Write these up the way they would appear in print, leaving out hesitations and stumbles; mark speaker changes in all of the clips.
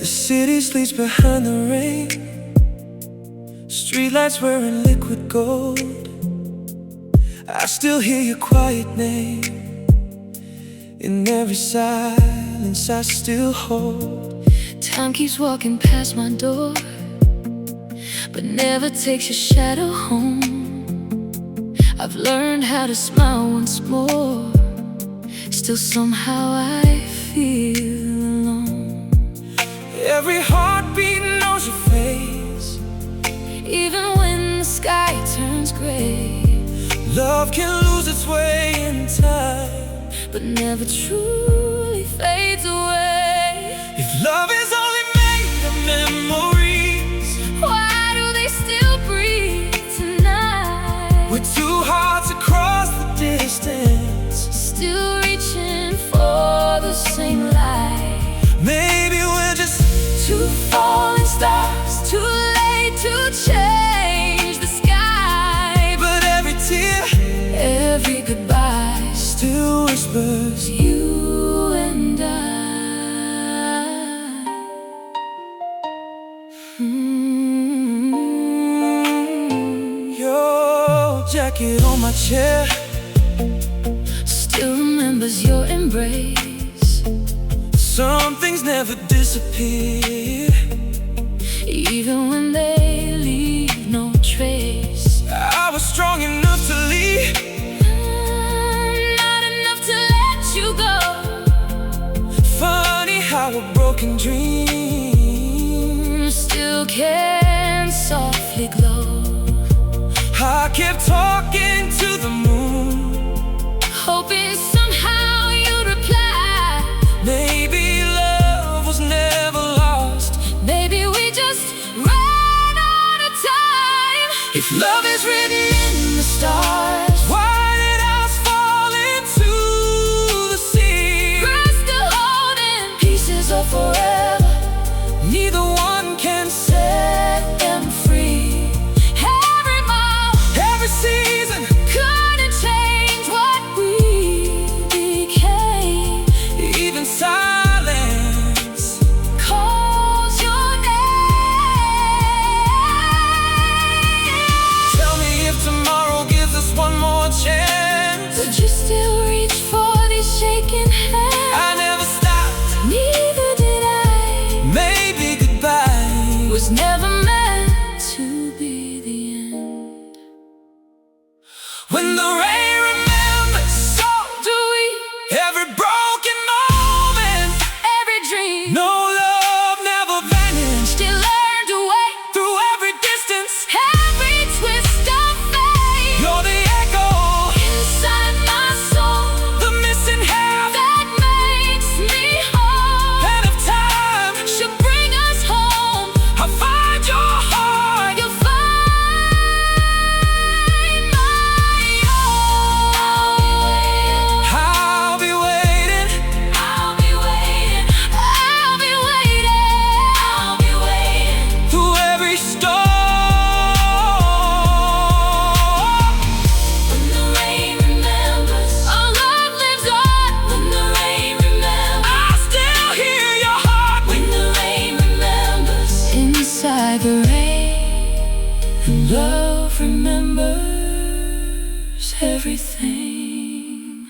Speaker 1: The city sleeps behind the rain. Streetlights wearing liquid gold. I still hear your quiet name. In every silence I still hold.
Speaker 2: Time keeps walking past my door, but never takes your shadow home. I've learned how to smile once more. Still somehow I feel alone.
Speaker 1: Every heartbeat knows your face,
Speaker 2: even when the sky turns gray.
Speaker 1: Love can lose its way in time,
Speaker 2: but never truly fades away.
Speaker 1: if love is only made of memories,
Speaker 2: why do they still breathe tonight?
Speaker 1: with two hearts across the distance,
Speaker 2: Still reaching for the same light.
Speaker 1: maybe we're just
Speaker 2: Two falling stars, too late to change the sky.
Speaker 1: but every tear
Speaker 2: Every goodbye,
Speaker 1: still whispers
Speaker 2: you and I.
Speaker 1: Your jacket on my chair
Speaker 2: Still remembers your embrace.
Speaker 1: Some things never disappear,
Speaker 2: Even when they leave no trace.
Speaker 1: I was strong enough to leave,
Speaker 2: Not enough to let you go.
Speaker 1: funny how a broken dream
Speaker 2: Still can softly glow.
Speaker 1: I kept talking to the moon,
Speaker 2: Hoping somehow you'd reply.
Speaker 1: maybe love was never lost.
Speaker 2: Maybe we just ran out of time.
Speaker 1: If love is written
Speaker 2: In the stars,
Speaker 1: why did ours fall into the sea?
Speaker 2: we're still holding pieces of forever.
Speaker 1: Neither one can say
Speaker 2: Set them free. Every mile,
Speaker 1: every season,
Speaker 2: couldn't change what we became.
Speaker 1: even silence
Speaker 2: Calls your name.
Speaker 1: Tell me if tomorrow gives us one more chance.
Speaker 2: Would you still reach for these shaking hands?
Speaker 1: I never stopped,
Speaker 2: Neither did I.
Speaker 1: maybe goodbye
Speaker 2: Was never meant to be the end.
Speaker 1: when the rain remembers,
Speaker 2: So do we.
Speaker 1: every broken moment,
Speaker 2: Every dream.
Speaker 1: no love never vanished.
Speaker 2: Still learn to wait.
Speaker 1: Through every distance,
Speaker 2: Every twist of fate.
Speaker 1: you're the echo,
Speaker 2: Inside my soul.
Speaker 1: the missing half,
Speaker 2: That makes me whole.
Speaker 1: and if time
Speaker 2: Should bring us home.
Speaker 1: I'll find your heart.
Speaker 2: You'll find my own.
Speaker 1: I'll be waiting,
Speaker 2: I'll be waiting. I'll be waiting. I'll be waiting.
Speaker 1: through every storm.
Speaker 2: When the rain remembers, our love lives on. When the rain remembers,
Speaker 1: I still hear your heart.
Speaker 2: when the rain remembers, inside the rain, love remembers everything.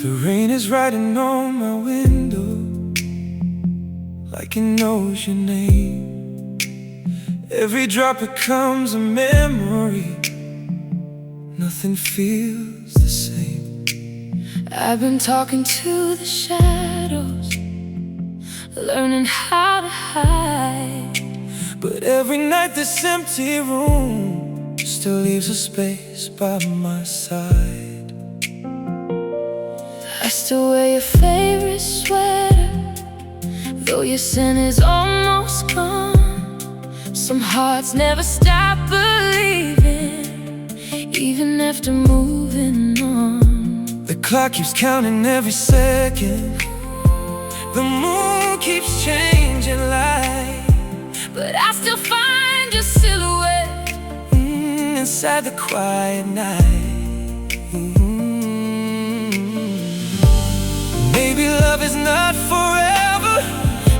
Speaker 1: The rain is writing on my window like it knows your name. Every drop becomes a memory. Nothing feels the same.
Speaker 2: I've been talking to the shadows, learning how to hide.
Speaker 1: But every night this empty room still leaves a space by my side.
Speaker 2: I still wear your favorite sweater, though your scent is almost gone. Some hearts never stop believing, even after moving on.
Speaker 1: The clock keeps counting every second. The moon keeps changing light, inside the quiet night. Maybe love is not forever.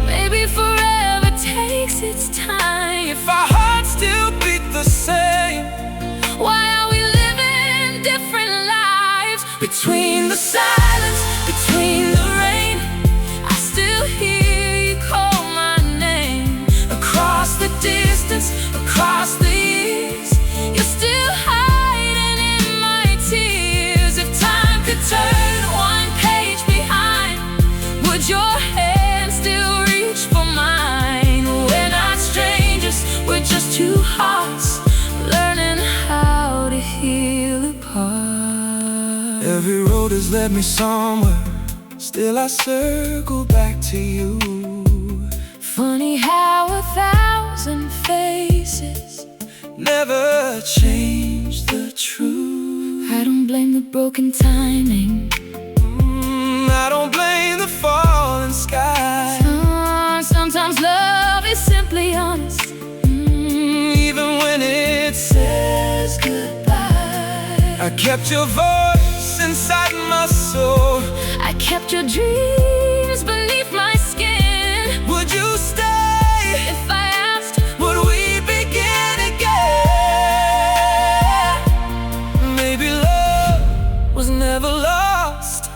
Speaker 2: Maybe forever takes its time.
Speaker 1: If our hearts still beat the same,
Speaker 2: why are we living different lives?
Speaker 1: between the silence, between the rain,
Speaker 2: I still hear you call my name.
Speaker 1: across the distance, across the years,
Speaker 2: You're still hiding in my tears. If time could turn one page behind, would your hand still reach for mine? We're not strangers, we're just two hearts learning how to heal apart.
Speaker 1: every road has led me somewhere, still I circle back to you.
Speaker 2: Funny how 1,000 faces
Speaker 1: Never change the truth.
Speaker 2: I don't blame the broken timing.
Speaker 1: I don't blame the falling sky.
Speaker 2: Sometimes love is simply honest,
Speaker 1: Even when it says goodbye, I kept your voice inside my soul.
Speaker 2: I kept your dreams beneath my skin.
Speaker 1: Would you stay?
Speaker 2: If I asked,
Speaker 1: Would we begin again? Maybe love was never lost,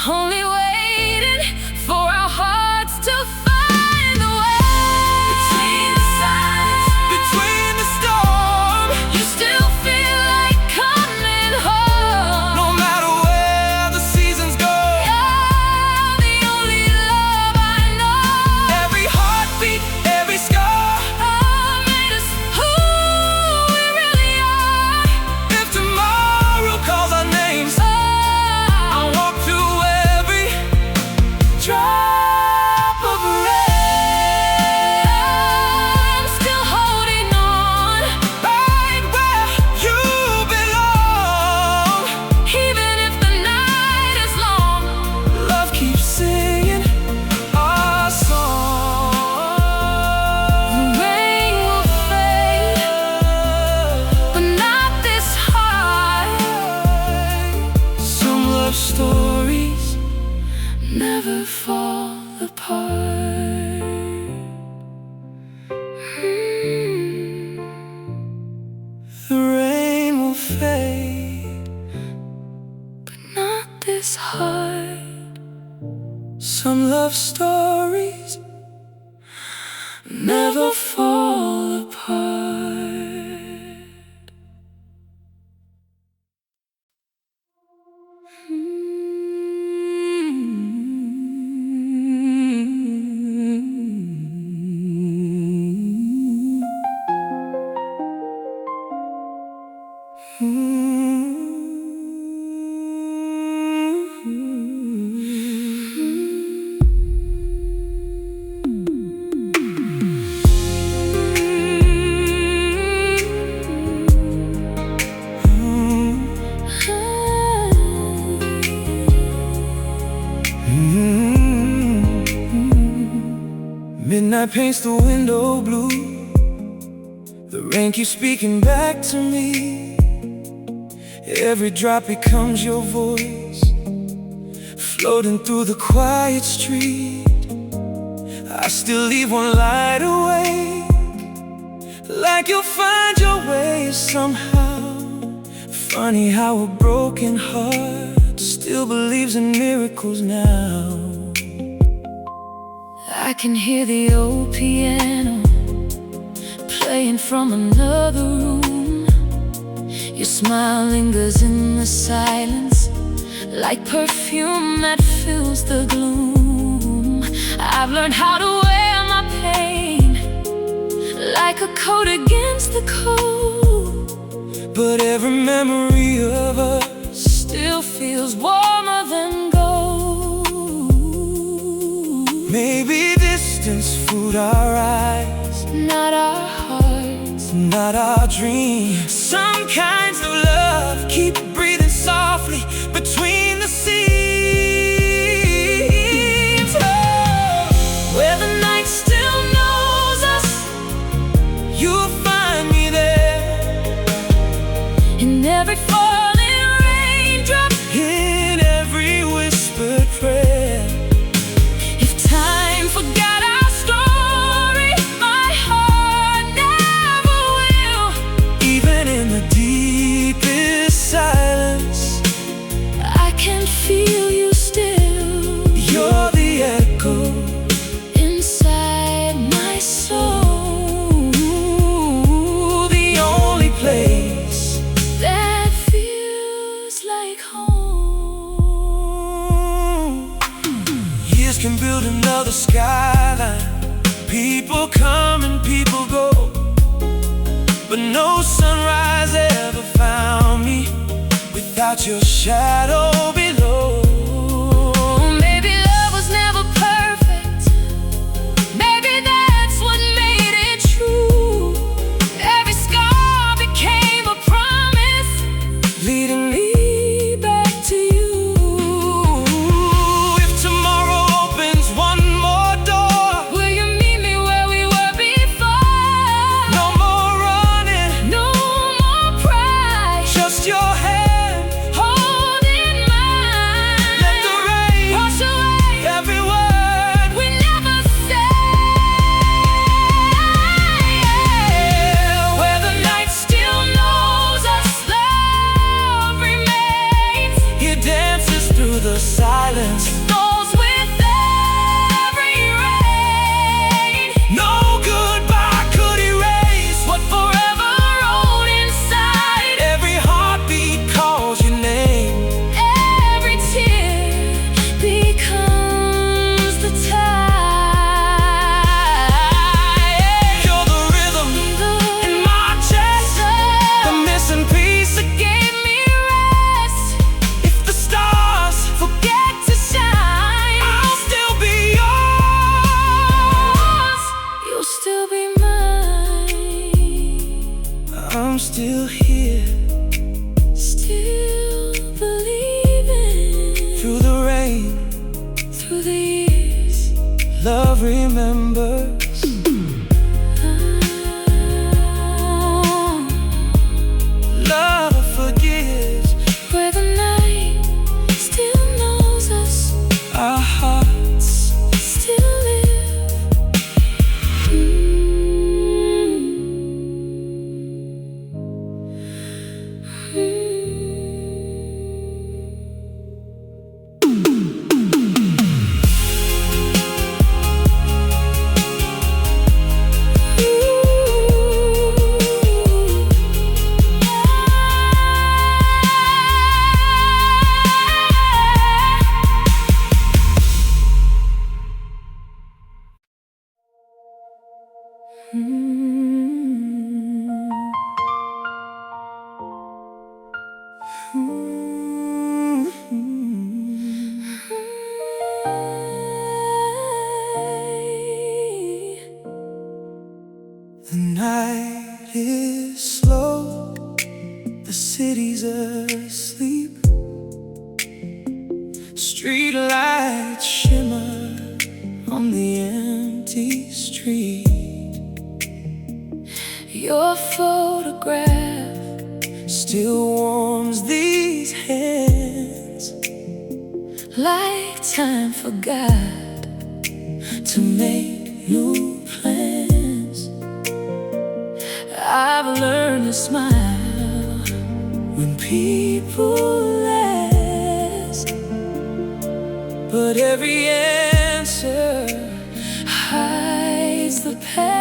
Speaker 2: only waiting for our hearts to find the way.
Speaker 1: between the silence, between the storm.
Speaker 2: You still feel like coming home.
Speaker 1: No matter where the seasons go,
Speaker 2: You're the only love I know.
Speaker 1: every heartbeat, every scar.
Speaker 2: Made us who we really are.
Speaker 1: If tomorrow calls our names, I'll walk through every drop of rain.
Speaker 2: I'm still holding on,
Speaker 1: Right where you belong.
Speaker 2: even if the night is long.
Speaker 1: Love keeps singing our song.
Speaker 2: Rain will fade, but not this heart.
Speaker 1: Some love stories,
Speaker 2: Never fall apart.
Speaker 1: the rain will fade.
Speaker 2: Not this heart.
Speaker 1: Some love stories never fall apart. Midnight paints the window blue. The rain keeps speaking back to me. Every drop becomes your voice, floating through the quiet street. I still leave one light awake, like you'll find your way somehow. Funny how a broken heart still believes in miracles now.
Speaker 2: I can hear the old piano playing from another room. Your smile lingers in the silence, like perfume that fills the gloom. I've learned how to wear my pain like a coat against the cold,
Speaker 1: but every memory of us
Speaker 2: still feels warmer than gold.
Speaker 1: Maybe distance fooled our eyes,
Speaker 2: Not our hearts,
Speaker 1: not our dreams. Some kinds of love keep breathing softly between the seams. Oh, where the night still knows us, you'll find me there. the skyline. People come and people go, but no sunrise ever found me without your shadow below.
Speaker 2: Maybe love was never perfect. Maybe that's what made it true. Every scar became a promise,
Speaker 1: leading me back to you. If tomorrow opens one more door,
Speaker 2: will you meet me where we were before?
Speaker 1: no more running,
Speaker 2: No more pride,
Speaker 1: just your hand
Speaker 2: holding mine.
Speaker 1: let the rain
Speaker 2: Wash away
Speaker 1: every word
Speaker 2: we never said. Where the night still knows us, love remains.
Speaker 1: he dances through the silence.
Speaker 2: Goes with every rain.
Speaker 1: No goodbye could erase
Speaker 2: What forever wrote inside.
Speaker 1: every heartbeat calls your name.
Speaker 2: Every tear becomes the tide.
Speaker 1: You're the rhythm in my chest, the missing piece that
Speaker 2: Gave me rest.
Speaker 1: if the stars
Speaker 2: Forget to shine,
Speaker 1: I'll still be yours.
Speaker 2: you'll still be mine.
Speaker 1: I'm still here
Speaker 2: Still believing
Speaker 1: through the rain.
Speaker 2: through the years.
Speaker 1: Love remembers. Love forgives.
Speaker 2: Where the night still knows us,
Speaker 1: Our hearts
Speaker 2: still live.
Speaker 1: The night is slow, the city's asleep. Street lights shimmer on the empty street.
Speaker 2: Your photograph
Speaker 1: Still warms these hands
Speaker 2: like time forgot
Speaker 1: to make new plans.
Speaker 2: I've learned to smile
Speaker 1: When people ask, but every answer
Speaker 2: hides the past.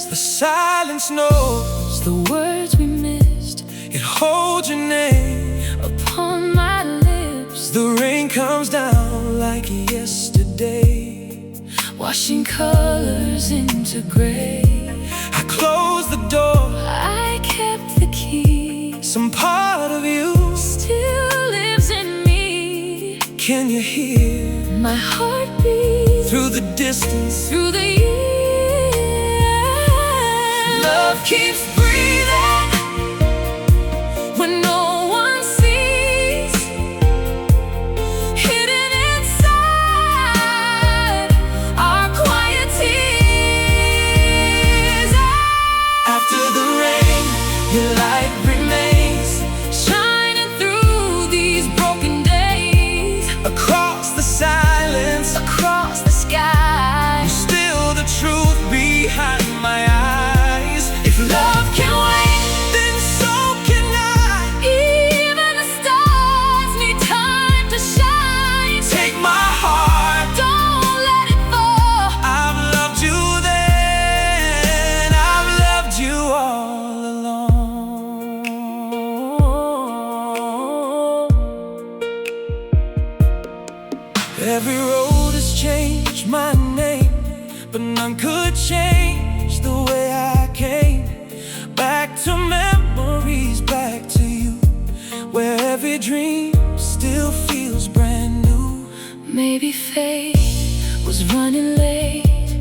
Speaker 1: the silence knows.
Speaker 2: The words we missed
Speaker 1: It holds your name.
Speaker 2: upon my lips,
Speaker 1: The rain comes down like yesterday,
Speaker 2: washing colors into gray.
Speaker 1: I close the door.
Speaker 2: I kept the key.
Speaker 1: Some part of you
Speaker 2: Still lives in me.
Speaker 1: can you hear
Speaker 2: My heartbeat
Speaker 1: through the distance?
Speaker 2: through the years.
Speaker 1: Love keeps breathing
Speaker 2: when no one sees. Hidden inside our quiet tears.
Speaker 1: after the rain. Your light remains
Speaker 2: Shining through these broken days.
Speaker 1: across the silence.
Speaker 2: Across the sky,
Speaker 1: Still the truth behind my eyes. If love
Speaker 2: love can wait.
Speaker 1: then so can I. but none could change the way I came back to memories, back to you, where every dream still feels brand new.
Speaker 2: Maybe fate was running late,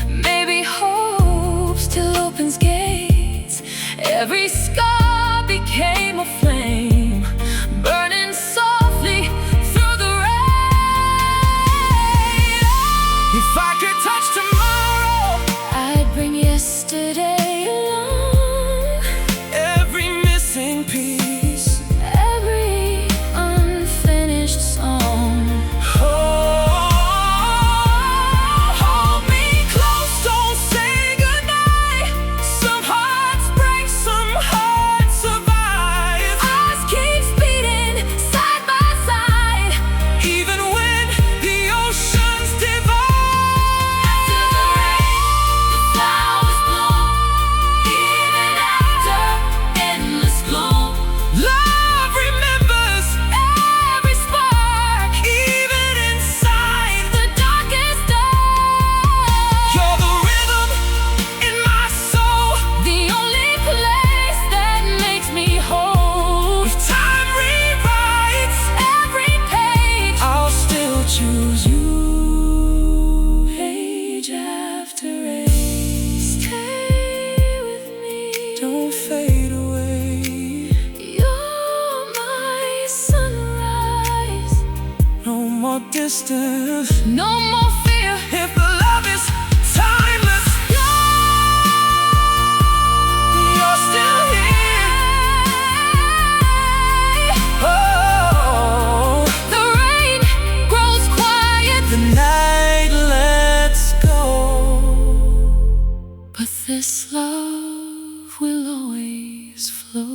Speaker 2: maybe hope still opens gates. Every scar became a flame, burning softly through the rain.
Speaker 1: If I could touch tomorrow,
Speaker 2: I'd bring yesterday along.
Speaker 1: every missing piece,
Speaker 2: Every unfinished song.
Speaker 1: hold me close, don't say goodnight. Some hearts break, some hearts survive.
Speaker 2: Ours keeps beating side by side,
Speaker 1: Even when the oceans divide.
Speaker 2: after the rain, the flowers bloom. Even after endless gloom,
Speaker 1: Love remembers
Speaker 2: every spark,
Speaker 1: even inside.
Speaker 2: the darkest dark.
Speaker 1: You're the rhythm in my soul.
Speaker 2: The only place that makes me whole.
Speaker 1: If time rewrites,
Speaker 2: Every page,
Speaker 1: I'll still choose you.
Speaker 2: page after page. Stay with me.
Speaker 1: Don't fade away.
Speaker 2: You're my sunrise.
Speaker 1: No more distance.
Speaker 2: No more fear.
Speaker 1: If the love is timeless, you're still here. Oh,
Speaker 2: The rain grows quiet,
Speaker 1: the night lets go.
Speaker 2: but this love will always flow.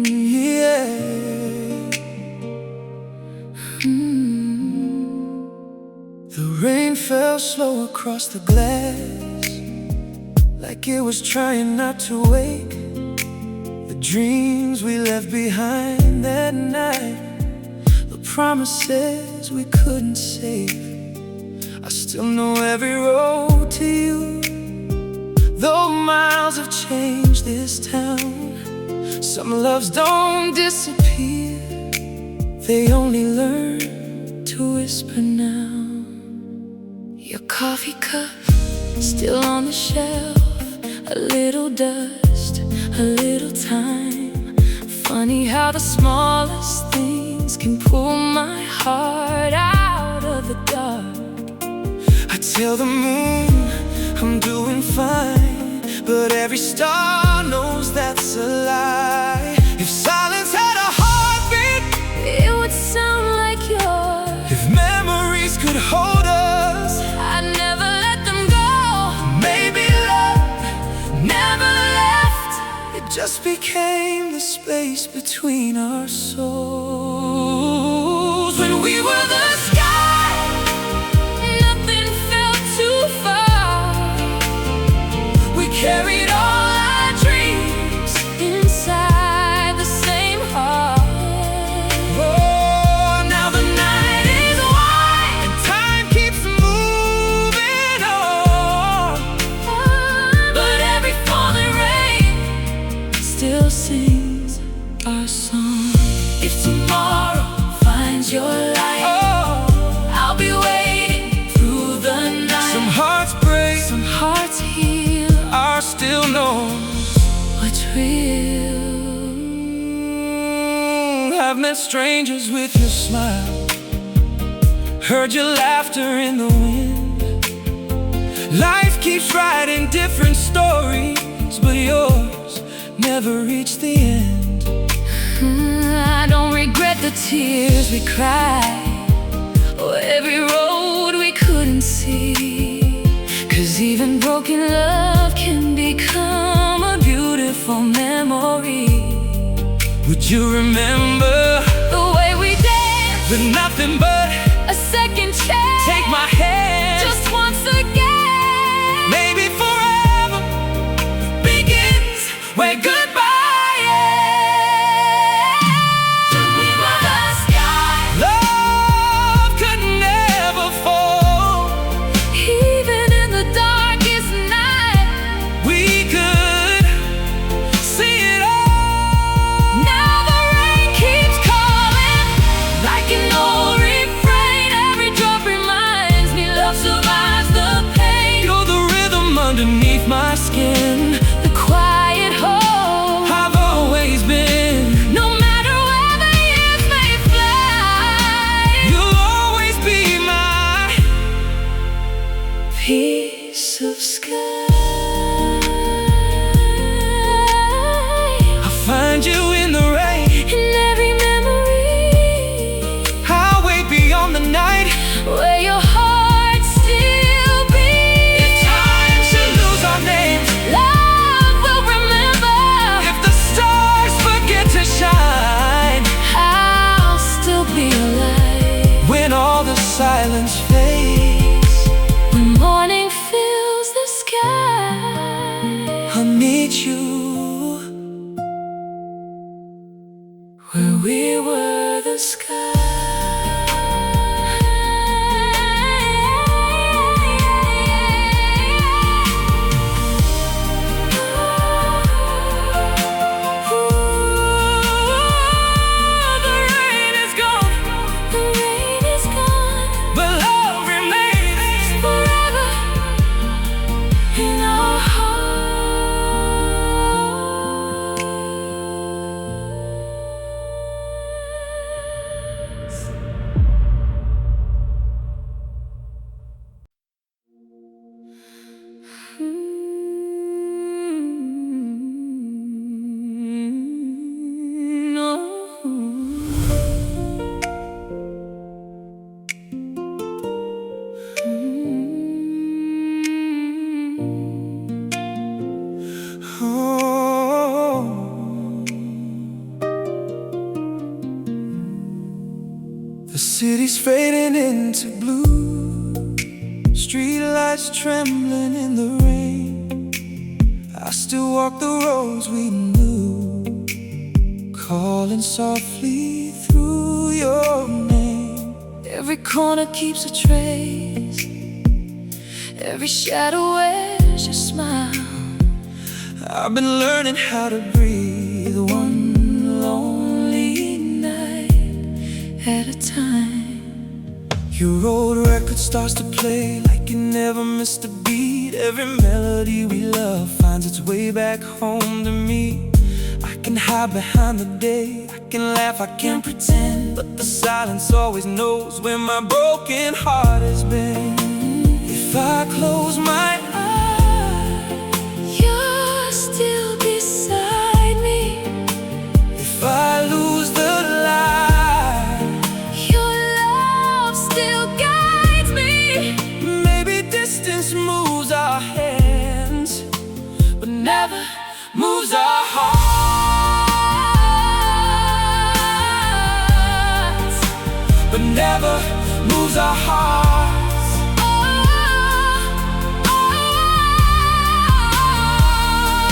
Speaker 1: Yeah. The rain fell slow across the glass, like it was trying not to wake the dreams we left behind that night, the promises we couldn't save. I still know every road to you, though miles have changed this town. Some loves don't disappear, they only learn to whisper now. Your coffee cup still on the shelf, a little dust, a little time. Funny how the smallest things can pull my heart out of the dark. I tell the moon I'm doing fine, but every star knows that's a lie. If silence had a heartbeat,
Speaker 2: It would sound like yours.
Speaker 1: if memories could hold us,
Speaker 2: I'd never let them go.
Speaker 1: maybe love never left. It just became the space between our souls. When we were the sky,
Speaker 2: Nothing felt too far.
Speaker 1: we carried all our dreams.
Speaker 2: Inside the same heart.
Speaker 1: Oh, now the night is wide and time keeps moving on.
Speaker 2: But every falling rain still sings our song. If tomorrow finds your light,
Speaker 1: Oh,
Speaker 2: I'll be waiting through the night.
Speaker 1: some hearts break,
Speaker 2: Some hearts heal
Speaker 1: are still known.
Speaker 2: what's real.
Speaker 1: I've met strangers with your smile, heard your laughter in the wind, Life keeps writing different stories, but yours never reached the end.
Speaker 2: I don't regret the tears we cried, or every road we couldn't see. 'Cause even broken love can become a beautiful memory.
Speaker 1: Would you remember
Speaker 2: the way we danced
Speaker 1: with nothing but
Speaker 2: a second chance?
Speaker 1: take my hand
Speaker 2: Just once again.
Speaker 1: Maybe forever begins where goodbye ends.
Speaker 2: We were the sky.
Speaker 1: Love could never fall.
Speaker 2: Even in the darkest night,
Speaker 1: We could see it all.
Speaker 2: now the rain keeps calling like an old refrain. Every drop reminds me love survives the pain.
Speaker 1: You're the rhythm underneath my skin.
Speaker 2: The quiet hope
Speaker 1: I've always been.
Speaker 2: no matter where the years may fly.
Speaker 1: You'll always be my
Speaker 2: Piece of sky.
Speaker 1: I'll find you in the rain.
Speaker 2: In every memory,
Speaker 1: I'll wait beyond the night.
Speaker 2: where your heart still beats.
Speaker 1: If time should lose our names,
Speaker 2: Love will remember.
Speaker 1: if the stars forget to shine,
Speaker 2: I'll still be alive.
Speaker 1: when all the silence fades,
Speaker 2: When morning fills the sky,
Speaker 1: I'll meet you
Speaker 2: where we were the sky.
Speaker 1: The rain is gone,
Speaker 2: The rain is gone
Speaker 1: but love remains.
Speaker 2: forever in our hearts.
Speaker 1: Oh. The city's fading into blue, streetlights trembling in the rain. I still walk the roads we knew, calling softly through your name.
Speaker 2: Every corner keeps a trace, every shadow wears your smile.
Speaker 1: I've been learning how to breathe one lonely night at a time. Your old record starts to play like it never missed a beat. Every melody we love finds its way back home to me. I can hide behind the day, I can laugh, I can pretend, but the silence always knows where my broken heart has been. If I close my eyes,
Speaker 2: You're still beside me.
Speaker 1: if I lose the light,
Speaker 2: Your love still guides me.
Speaker 1: maybe distance moves our hands, but never moves our hearts. But never moves our hearts.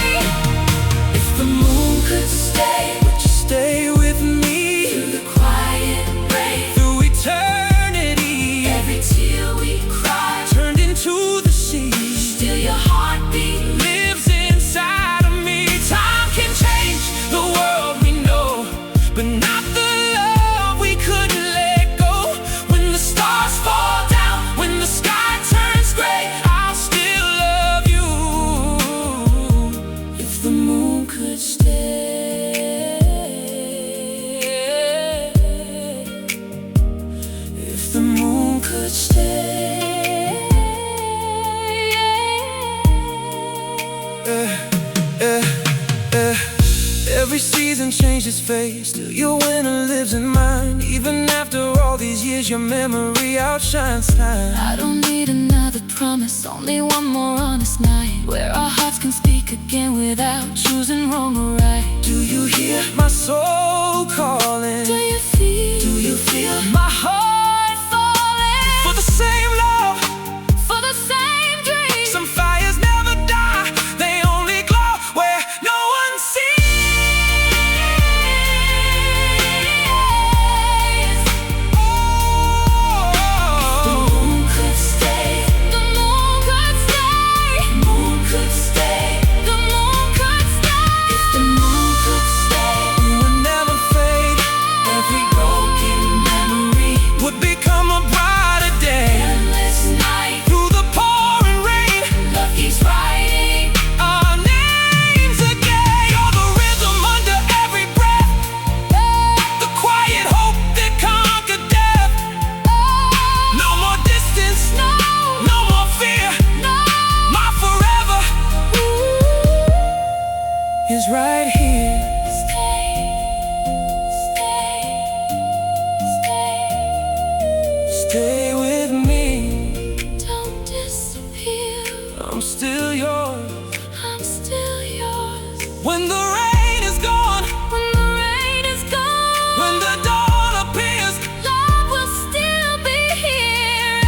Speaker 2: Oh,
Speaker 1: If the moon could stay, would you stay with me?
Speaker 2: through the quiet rain,
Speaker 1: Through eternity,
Speaker 2: every tear we cry,
Speaker 1: turned into the sea,
Speaker 2: still your heartbeat.
Speaker 1: lives inside of me. Time season changed its face, still your winter lives in mine. Even after all these years, your memory outshines time.
Speaker 2: I don't need another promise, only one more honest night, where our hearts can speak again without choosing wrong or right.
Speaker 1: Do you hear my soul calling?
Speaker 2: Do you feel?
Speaker 1: Do you feel my heart falling? For the same love,
Speaker 2: For the same dream.
Speaker 1: some fires never die, they only glow where no one sees.
Speaker 2: The moon could stay. The moon could stay. The moon could stay. The moon could stay. If the moon could stay,
Speaker 1: It would never fade,
Speaker 2: every broken memory
Speaker 1: would become a brighter day.
Speaker 2: endless night.
Speaker 1: Through the pouring rain,
Speaker 2: Love keeps writing.
Speaker 1: our names again. You're the rhythm under every breath, the quiet hope that conquered death. No more distance, no more fear. My forever is right here. Stay with me,
Speaker 2: Don't disappear.
Speaker 1: I'm still yours.
Speaker 2: I'm still yours.
Speaker 1: When the rain is gone,
Speaker 2: When the rain is gone,
Speaker 1: when the dawn appears,
Speaker 2: love will still be here.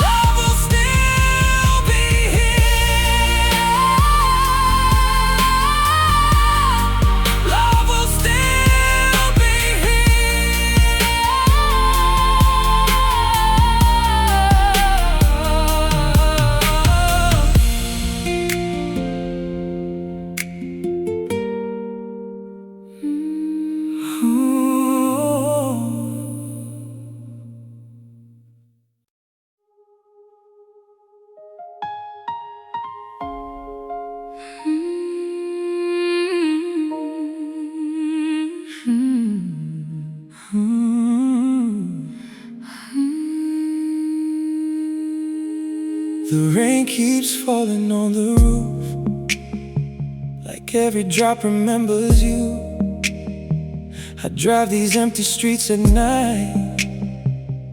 Speaker 1: love will still be here. Love will still be The rain keeps falling on the roof, like every drop remembers you. I drive these empty streets at night,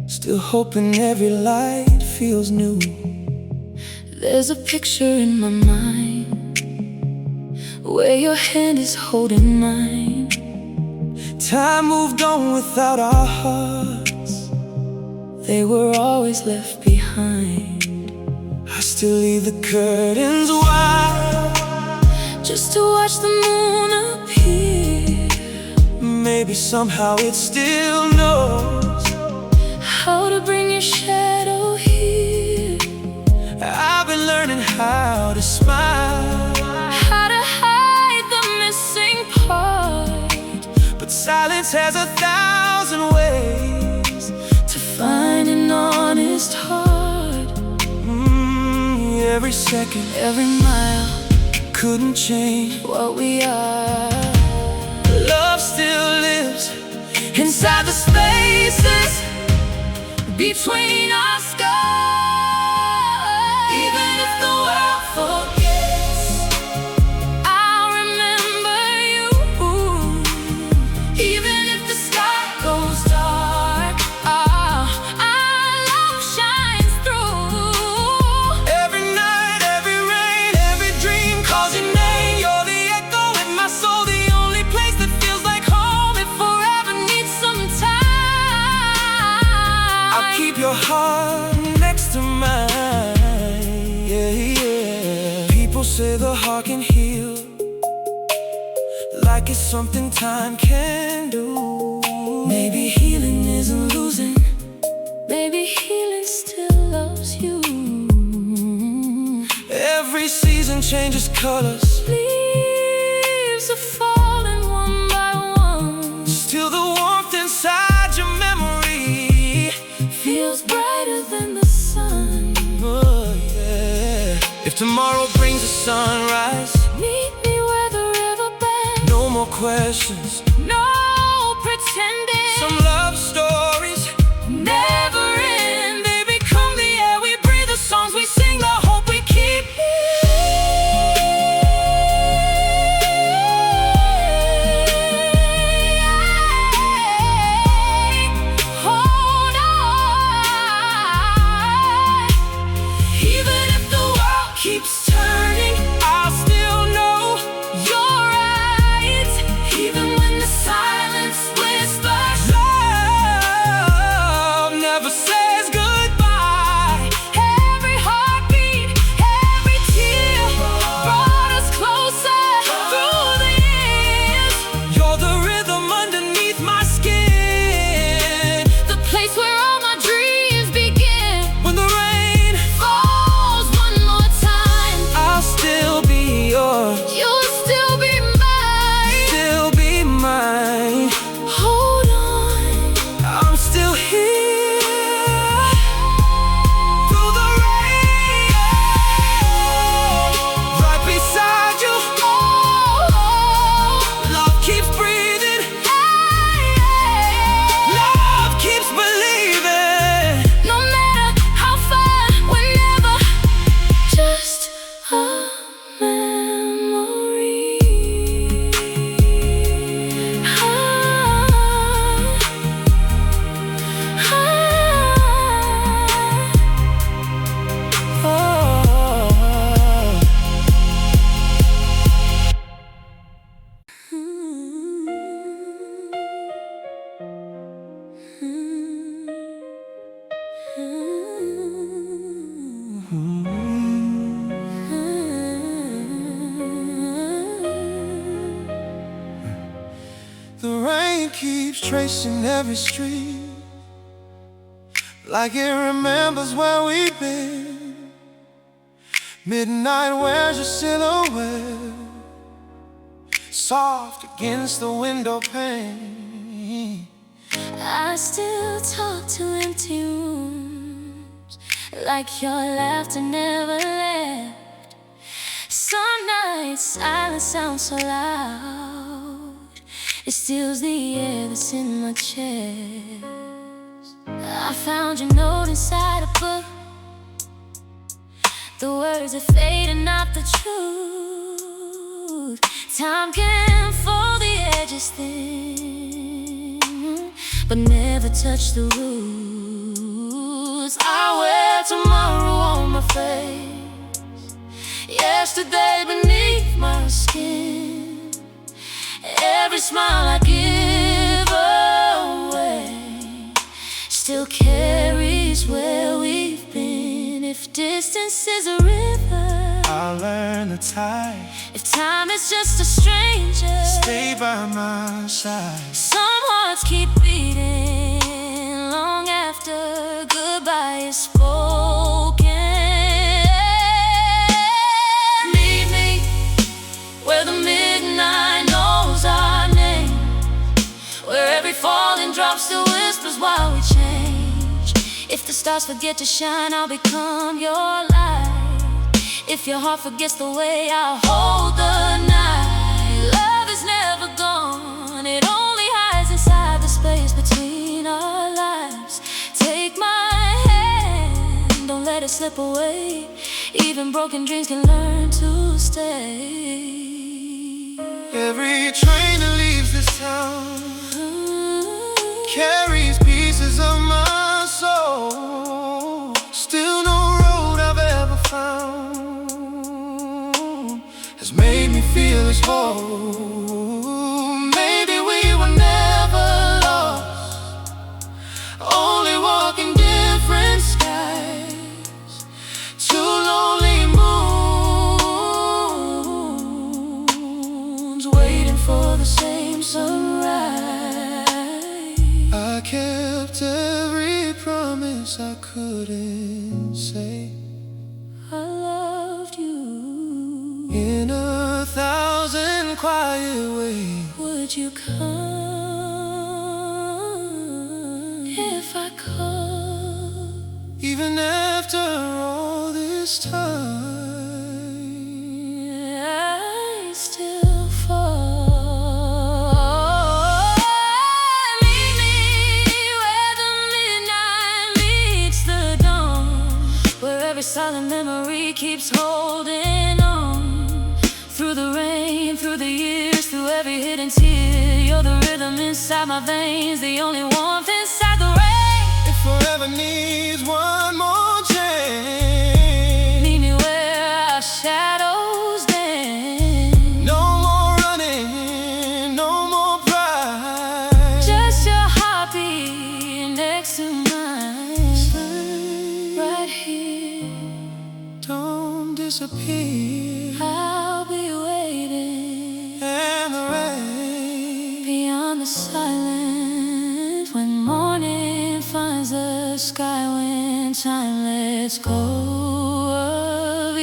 Speaker 1: still hoping every light feels new.
Speaker 2: There's a picture in my mind where your hand is holding mine.
Speaker 1: Time moved on without our hearts,
Speaker 2: They were always left behind.
Speaker 1: I still leave the curtains wide,
Speaker 2: Just to watch the moon appear.
Speaker 1: maybe somehow it still knows
Speaker 2: How to bring your shadow here.
Speaker 1: I've been learning how to smile,
Speaker 2: How to hide the missing part.
Speaker 1: but silence has 1,000 ways
Speaker 2: To find an honest heart.
Speaker 1: Every second,
Speaker 2: Every mile,
Speaker 1: couldn't change
Speaker 2: what we are.
Speaker 1: Love still lives inside the spaces
Speaker 2: Between our skies. Even if the world forgets, I'll remember you. Even if the sky goes dark, our love shines through.
Speaker 1: Every night, every rain, every dream calls your name. You're the echo in my soul, the only place that feels like home.
Speaker 2: If forever needs some time,
Speaker 1: I'll keep your heart next to mine. Yeah, yeah. People say the heart can heal, like it's something time can do.
Speaker 2: maybe healing isn't losing. Maybe healing still loves you.
Speaker 1: Every season changes colors,
Speaker 2: Leaves are falling one by one.
Speaker 1: still the warmth inside your memory
Speaker 2: Feels brighter than the sun.
Speaker 1: Oh, yeah. If tomorrow brings a sunrise,
Speaker 2: Meet me where the river bends.
Speaker 1: no more questions,
Speaker 2: No pretending.
Speaker 1: some love stories
Speaker 2: never end. They become the air we breathe, the songs we sing, the hope we keep.
Speaker 1: never says goodbye. Every heartbeat, every tear brought us closer through the years. You're the rhythm underneath my skin,
Speaker 2: the place where all my dreams begin.
Speaker 1: when the rain
Speaker 2: Falls one more time,
Speaker 1: I'll still be yours,
Speaker 2: you'll still be mine.
Speaker 1: still be mine.
Speaker 2: Hold on,
Speaker 1: I'm still here through the rain, right beside you. Love keeps breathing, love keeps believing.
Speaker 2: no matter how far, whenever, just a memory.
Speaker 1: The rain keeps tracing every street, like it remembers where we've been. Midnight wears a silhouette, soft against the window pane.
Speaker 2: I still talk to empty rooms, like your laughter never left. Some nights silence sounds so loud, it steals the air that's in my chest. I found your note inside a book, the words are fading, not the truth. Time can fold the edges thin, but never touch the roots. I wear tomorrow on my face, yesterday beneath my skin. Every smile I give away still carries where we've been. If distance is a river,
Speaker 1: I'll learn the tide,
Speaker 2: if time is just a stranger,
Speaker 1: stay by my side.
Speaker 2: some hearts keep beating long after goodbye is spoken. Meet me where the midnight knows our name, where every falling drop still whispers while we change. If the stars forget to shine, I'll become your light. If your heart forgets the way, I'll hold the night. Love is never gone, it only hides inside the space between our lives. Take my hand, don't let it slip away. Even broken dreams can learn to stay.
Speaker 1: Every train that leaves this town carries pieces of my soul. Still no road I've ever found has made me feel as whole. Maybe we were never lost, only walking different skies. Two lonely moons waiting for the same sunrise. I kept every promise I couldn't say.
Speaker 2: I loved you.
Speaker 1: In 1,000 quiet ways,
Speaker 2: Would you come if I called?
Speaker 1: even after all this time.
Speaker 2: I still fall. Meet me where the midnight meets the dawn, where every silent memory keeps holding on. Through the rain, through the years, through every hidden tear, you're the rhythm inside my veins, the only warmth inside the rain.
Speaker 1: If forever needs one more chance,
Speaker 2: Meet me where our shadows dance.
Speaker 1: no more running, no more pride.
Speaker 2: Just your heartbeat next to mine.
Speaker 1: disappear,
Speaker 2: I'll be waiting,
Speaker 1: and the rain
Speaker 2: beyond the silence, when morning finds the sky, when time lets go of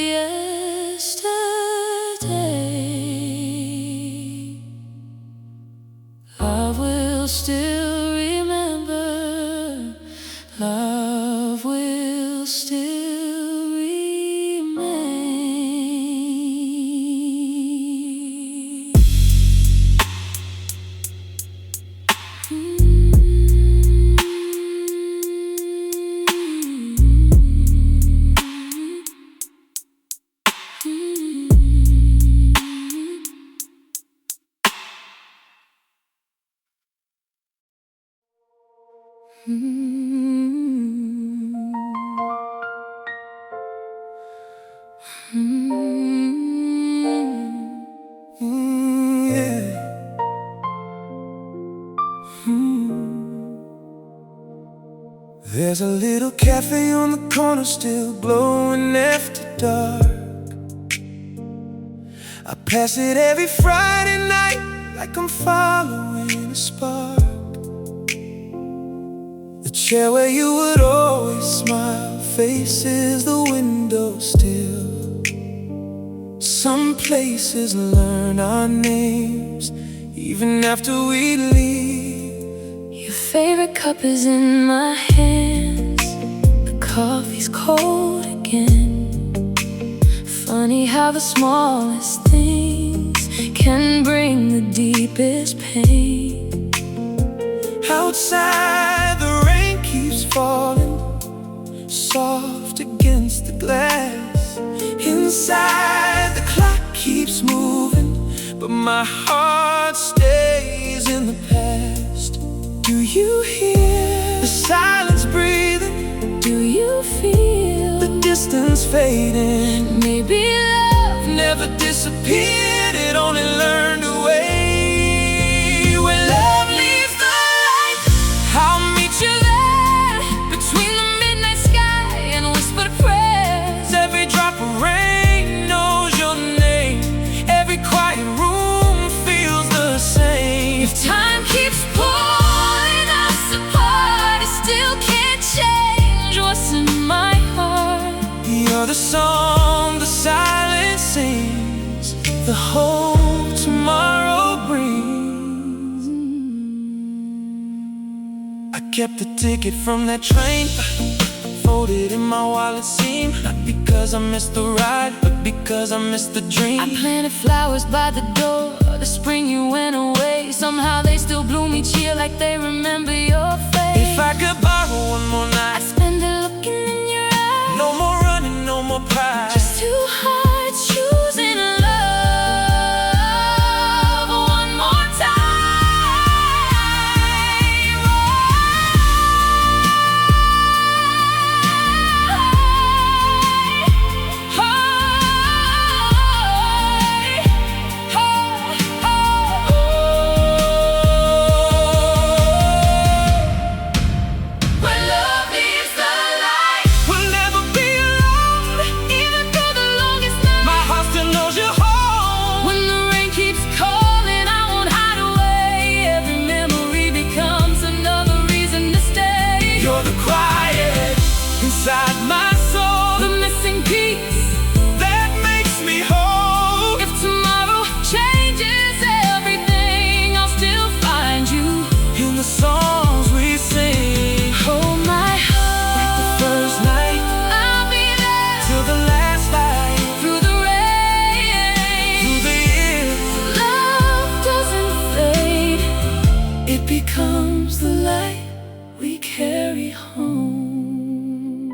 Speaker 2: yesterday. Love will still remember, love will still remain.
Speaker 1: yeah. There's a little cafe on the corner, still glowing after dark. I pass it every Friday night, like I'm following a spark. The chair where you would always smile faces the window still. Some places learn our names even after we leave.
Speaker 2: Your favorite cup is in my hands, the coffee's cold again. Funny how the smallest things can bring the deepest pain.
Speaker 1: Outside the rain keeps falling, soft against the glass. Inside the clock keeps moving, but my heart stays in the past. Do you hear the silence breathing?
Speaker 2: Do you feel
Speaker 1: The distance fading?
Speaker 2: maybe love
Speaker 1: Never disappeared, it only learned to wait. When love leaves the light, I'll meet you there, between the midnight sky and whispered prayers. Every drop of rain knows your name, every quiet room feels the same.
Speaker 2: If time keeps pulling us apart, it still can't change what's in my heart.
Speaker 1: You're the song the silence sings, the hope tomorrow brings. I kept the ticket from that train, folded in my wallet seam. Not because I missed the ride, but because I missed the dream.
Speaker 2: I planted flowers by the door, the spring you went away. Somehow they still bloom each year like they remember your face.
Speaker 1: If I could borrow one more
Speaker 2: I'd
Speaker 1: night,
Speaker 2: spend it looking in your eyes.
Speaker 1: no more running, no more pride.
Speaker 2: Just two hearts choosing love one more time. When love leaves the light,
Speaker 1: We'll never be alone,
Speaker 2: even through the longest night.
Speaker 1: my heart still knows you're home.
Speaker 2: When the rain keeps calling, I won't hide away. Every memory becomes another reason to stay.
Speaker 1: You're the quiet inside my soul
Speaker 2: The missing piece.
Speaker 1: that makes me whole.
Speaker 2: If tomorrow changes everything, I'll still find you
Speaker 1: In the songs we sing,
Speaker 2: hold my heart.
Speaker 1: the first night
Speaker 2: I'll be there
Speaker 1: till the last light,
Speaker 2: through the rain.
Speaker 1: through the years,
Speaker 2: Love doesn't fade,
Speaker 1: it becomes
Speaker 2: the light we carry home.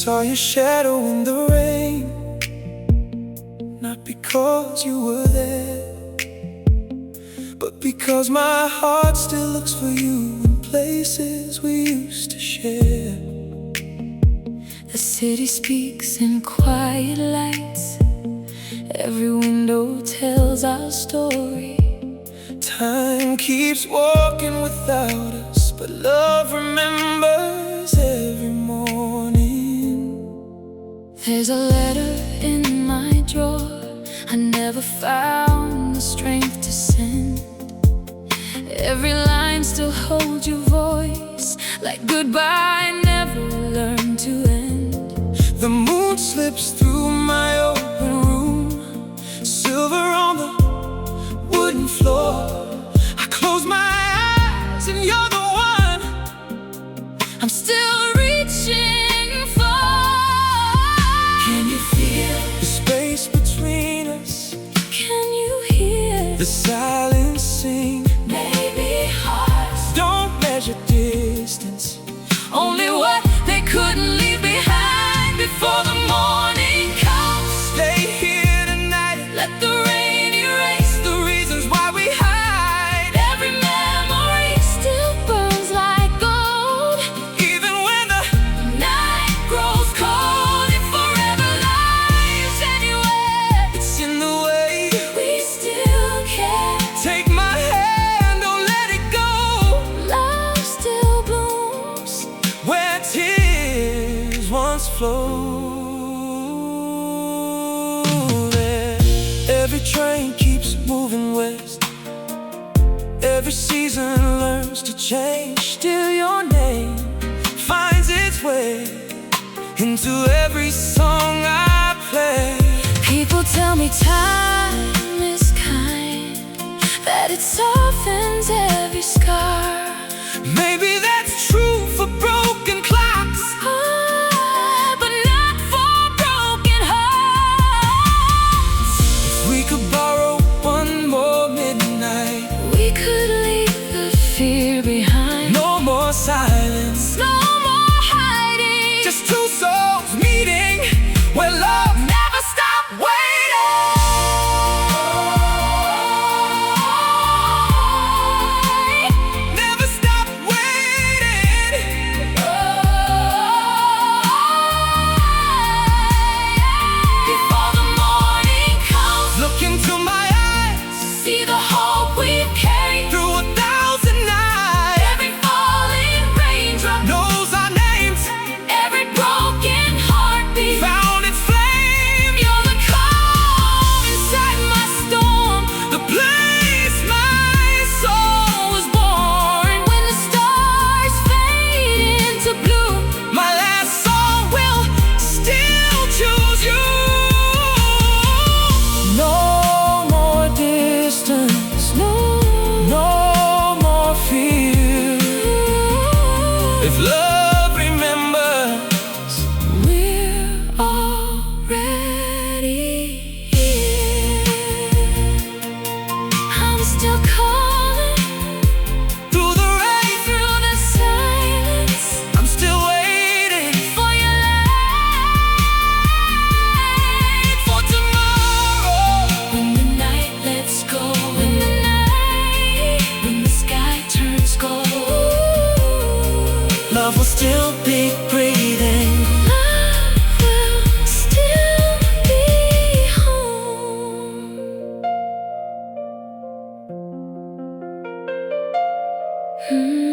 Speaker 1: saw your shadow in the rain, not because you were there, but because my heart still looks for you in places we used to share.
Speaker 2: The city speaks in quiet lights, every window tells our story.
Speaker 1: Time keeps walking without us, but love remembers every morning.
Speaker 2: There's a letter in my drawer I never found the strength to send. Every line still holds your voice, like goodbye never learned to end.
Speaker 1: The moon slips through my open room, silver on the wooden floor. I close my eyes and you're the one
Speaker 2: I'm still reaching for.
Speaker 1: Can you feel the space between us?
Speaker 2: Can you hear
Speaker 1: the silence sing?
Speaker 2: Maybe hearts
Speaker 1: Don't measure distance,
Speaker 2: only what they couldn't leave behind before the morning comes.
Speaker 1: stay here tonight.
Speaker 2: Let the rain erase
Speaker 1: The reasons why we hide,
Speaker 2: every memory still burns like gold.
Speaker 1: even when the
Speaker 2: Night grows cold, it forever lies anywhere.
Speaker 1: it's in the way.
Speaker 2: We still care,
Speaker 1: Take my hand, don't let it go.
Speaker 2: love still blooms.
Speaker 1: Where tears once flowed. Every train keeps moving west, every season learns to change. Still your name finds its way into every song I play.
Speaker 2: People tell me time is kind, that it softens every scar.
Speaker 1: Maybe that's true for broken clocks,
Speaker 2: But not for broken hearts.
Speaker 1: if we could borrow one more midnight.
Speaker 2: We could leave the fear behind.
Speaker 1: No more silence,
Speaker 2: No more hiding.
Speaker 1: just two souls meeting where love never stopped waiting. Never stopped waiting.
Speaker 2: Before the morning comes,
Speaker 1: Look into my eyes,
Speaker 2: see the hope we've carried
Speaker 1: through 1,000 nights.
Speaker 2: every falling raindrop,
Speaker 1: Knows our names,
Speaker 2: every broken heartbeat.
Speaker 1: found its flame.
Speaker 2: You're the calm inside my storm,
Speaker 1: The place my
Speaker 2: soul was born. When the stars fade into blue,
Speaker 1: my last song will still choose you. No more distance,
Speaker 2: no,
Speaker 1: no more fear. If love remembers,
Speaker 2: we're already here. I'm still calling
Speaker 1: through the rain,
Speaker 2: through the silence
Speaker 1: I'm still waiting
Speaker 2: for your light,
Speaker 1: for tomorrow.
Speaker 2: when the night lets go, when the night, when the sky turns gold.
Speaker 1: Love will still be breathing.
Speaker 2: Love will still be home. Hmm.